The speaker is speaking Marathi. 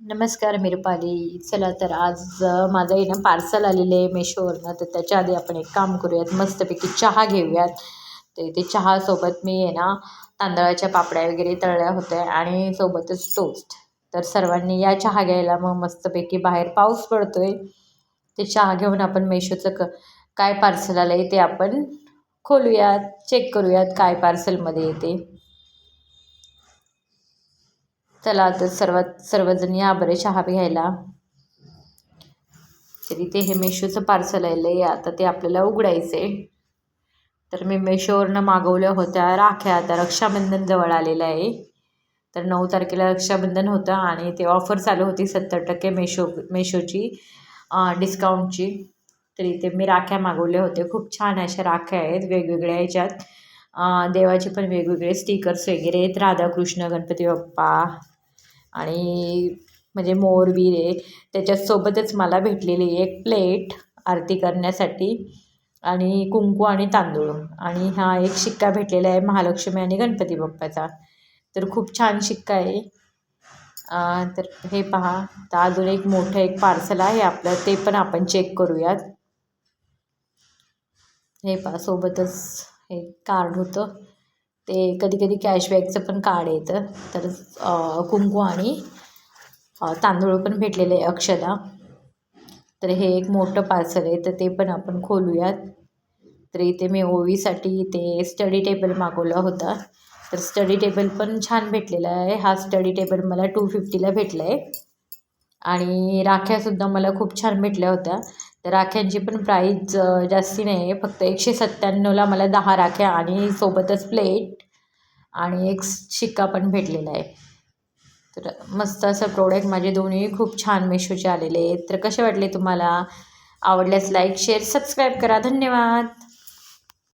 नमस्कार मिरपाली. चला तर आज माझं आहे ना पार्सल आलेलं आहे मेशोवरनं. तर त्याच्या आधी आपण एक काम करूयात, मस्तपैकी चहा घेऊयात. तर इथे चहासोबत मी आहे ना तांदळाच्या पापड्या वगैरे तळल्या होत्या आणि सोबतच टोस्ट. तर सर्वांनी या चहा घ्यायला. मग मस्तपैकी बाहेर पाऊस पडतोय. ते चहा घेऊन आपण मेशोचं काय पार्सल आलं आहे ते आपण खोलूयात, चेक करूयात काय पार्सलमध्ये येते. चला तर सर्वजण या बरे चहा घ्यायला. तर इथे हे मेशोचं पार्सल आलं आहे, आता ते आपल्याला उघडायचं आहे. तर मी मेशोवरनं मागवल्या होत्या राख्या. आता रक्षाबंधन जवळ आलेलं आहे. तर 9 तारखेला रक्षाबंधन होतं आणि ते ऑफर चालू होती 70% मेशोची डिस्काउंटची. तर इथे मी राख्या मागवल्या होत्या. खूप छान अशा राख्या आहेत वेगवेगळ्या ह्याच्यात. देवाचे पण वेगवेगळे स्टिकर्स वगैरे आहेत. राधाकृष्ण, गणपती बाप्पा आणि म्हणजे मोरबीर आहे. त्याच्यासोबतच मला भेटलेली एक प्लेट आरती करण्यासाठी आणि कुंकू आणि तांदूळ आणि हा एक शिक्का भेटलेला आहे महालक्ष्मी आणि गणपती बाप्पाचा. तर खूप छान शिक्का आहे. तर हे पहा. तर अजून एक मोठं एक पार्सल आहे आपलं, ते पण आपण चेक करूयात. हे पहा, सोबतच हे कार्ड होतं. ते कधी कधी कॅशबॅकचं पण कार्ड येतं. तर कुंकू आणि तांदूळ पण भेटलेले आहे, अक्षदा. तर हे एक मोठं पार्सल आहे, तर ते पण आपण खोलूयात. तर इथे मी ओवीसाठी ते स्टडी टेबल मागवला होता. तर स्टडी टेबल पण छान भेटलेला आहे. हा स्टडी टेबल मला 250ला भेटला आहे. आणि राख्यासुद्धा मला खूप छान भेटल्या होत्या. तर राख्यांची पण प्राईज जास्ती नाही आहे, फक्त 197ला मला 10 राख्या आणि सोबतच प्लेट आणि एक शिक्का पण भेटलेला आहे. तर मस्त असं प्रोडक्ट माझे दोन्ही खूप छान मेशोचे आलेले आहेत. तर कसे वाटले तुम्हाला? आवडल्यास लाईक, शेअर, सबस्क्राईब करा. धन्यवाद.